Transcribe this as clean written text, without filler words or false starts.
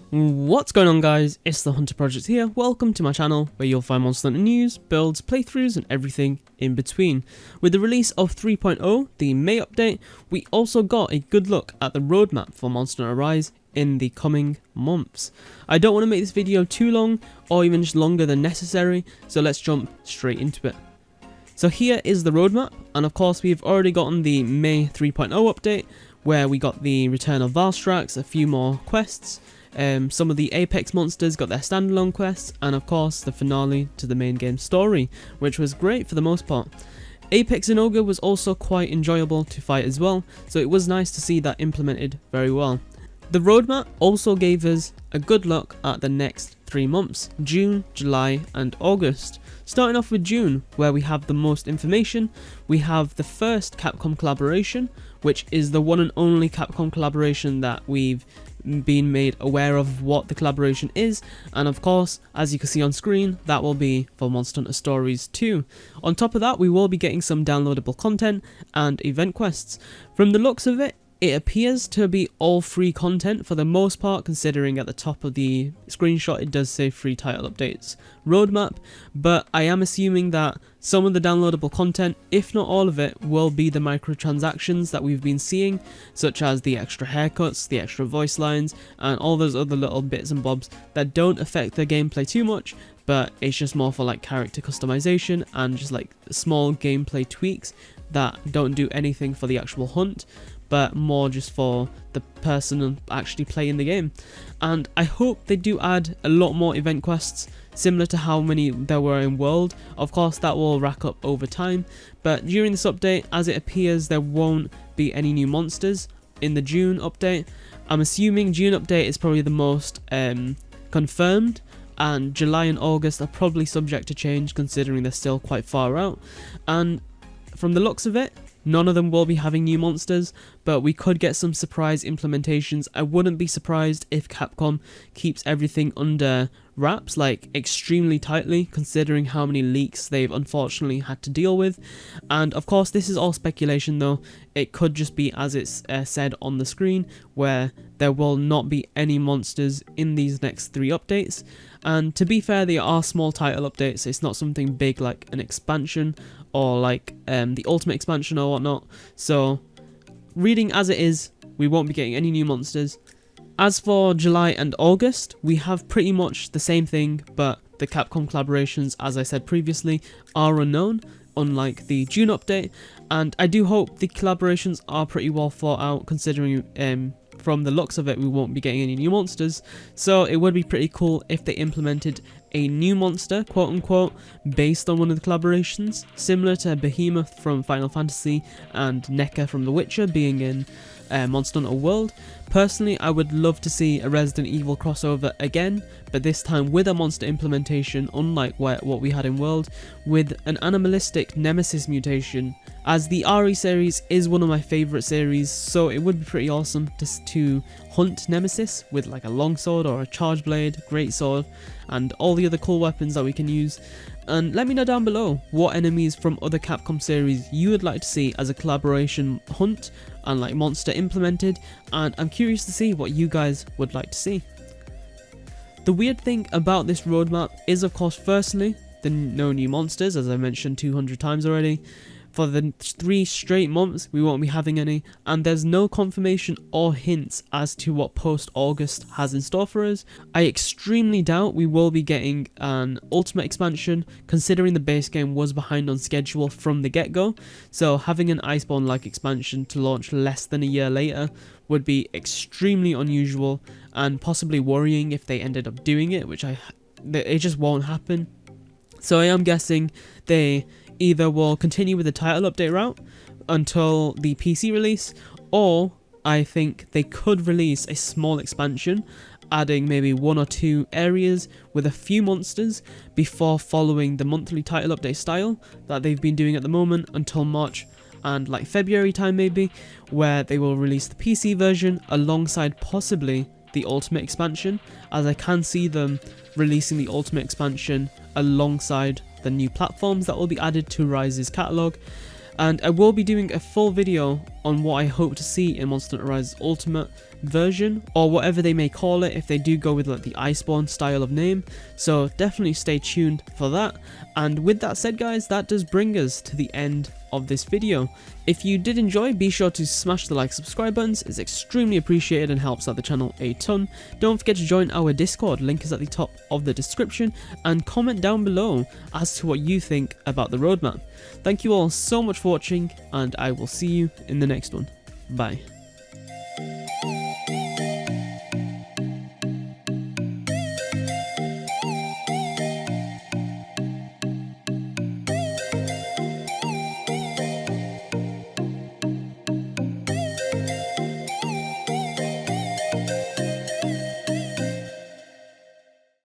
What's going on, guys? It's the Hunter Project here. Welcome to my channel where you'll find Monster Hunter news, builds, playthroughs and everything in between. With the release of 3.0, the May update, we also got a good look at the roadmap for Monster Hunter Rise in the coming months. I don't want to make this video too long or even just longer than necessary, so let's jump straight into it. So here is the roadmap, and of course we've already gotten the May 3.0 update where we got the return of Valstrax, a few more quests. Some of the Apex monsters got their standalone quests, and of course the finale to the main game story, which was great for the most part. Apex and Ogre was also quite enjoyable to fight as well, so it was nice to see that implemented very well. The roadmap also gave us a good look at the next 3 months, June, July and August. Starting off with June, where we have the most information, we have the first Capcom collaboration, which is the one and only Capcom collaboration that we've been made aware of what the collaboration is, and of course, as you can see on screen, that will be for Monster Hunter Stories 2. On top of that, we will be getting some downloadable content and event quests. From the looks of it, it appears to be all free content for the most part, considering at the top of the screenshot it does say free title updates roadmap, but I am assuming that some of the downloadable content, if not all of it, will be the microtransactions that we've been seeing, such as the extra haircuts, the extra voice lines, and all those other little bits and bobs that don't affect the gameplay too much, but it's just more for like character customization and just like small gameplay tweaks that don't do anything for the actual hunt, but more just for the person actually playing the game. And I hope they do add a lot more event quests, similar to how many there were in World. Of course that will rack up over time, but during this update, as it appears there won't be any new monsters in the June update. I'm assuming June update is probably the most confirmed, and July and August are probably subject to change considering they're still quite far out. And from the looks of it, none of them will be having new monsters, but we could get some surprise implementations. I wouldn't be surprised if Capcom keeps everything under wraps, like extremely tightly, considering how many leaks they've unfortunately had to deal with. And of course this is all speculation though, it could just be as it's said on the screen, where there will not be any monsters in these next 3 updates. And to be fair, they are small title updates, it's not something big like an expansion or like the ultimate expansion or whatnot. So reading as it is, we won't be getting any new monsters. As for July and August, we have pretty much the same thing, but the Capcom collaborations, as I said previously, are unknown, unlike the June update, and I do hope the collaborations are pretty well thought out, considering from the looks of it we won't be getting any new monsters, so it would be pretty cool if they implemented a new monster, quote unquote, based on one of the collaborations, similar to Behemoth from Final Fantasy and NECA from The Witcher being in Monster Hunter World. Personally, I would love to see a Resident Evil crossover again, but this time with a monster implementation, unlike what we had in World, with an animalistic Nemesis mutation, as the RE series is one of my favourite series, so it would be pretty awesome to hunt Nemesis with like a longsword or a charge blade, greatsword, and all the other cool weapons that we can use. And let me know down below what enemies from other Capcom series you would like to see as a collaboration hunt and like monster implemented, and I'm curious to see what you guys would like to see. The weird thing about this roadmap is, of course, firstly, the no new monsters, as I mentioned 200 times already. For the 3 straight months, we won't be having any, and there's no confirmation or hints as to what post-August has in store for us. I extremely doubt we will be getting an ultimate expansion, considering the base game was behind on schedule from the get-go, so having an Iceborne-like expansion to launch less than a year later would be extremely unusual, and possibly worrying if they ended up doing it, which it just won't happen. So I am guessing they either will continue with the title update route until the PC release, or I think they could release a small expansion, adding maybe 1 or 2 areas with a few monsters before following the monthly title update style that they've been doing at the moment until March and like February time maybe, where they will release the PC version alongside possibly the ultimate expansion, as I can see them releasing the ultimate expansion alongside the new platforms that will be added to Rise's catalogue. And I will be doing a full video on what I hope to see in Monster Hunter Rise Ultimate, version, or whatever they may call it if they do go with like the Iceborne style of name. So definitely stay tuned for that. And with that said, guys, that does bring us to the end of this video. If you did enjoy, be sure to smash the like, subscribe buttons. It's extremely appreciated and helps out the channel a ton. Don't forget to join our Discord, link is at the top of the description, and comment down below as to what you think about the roadmap. Thank you all so much for watching, and I will see you in the next one. Bye.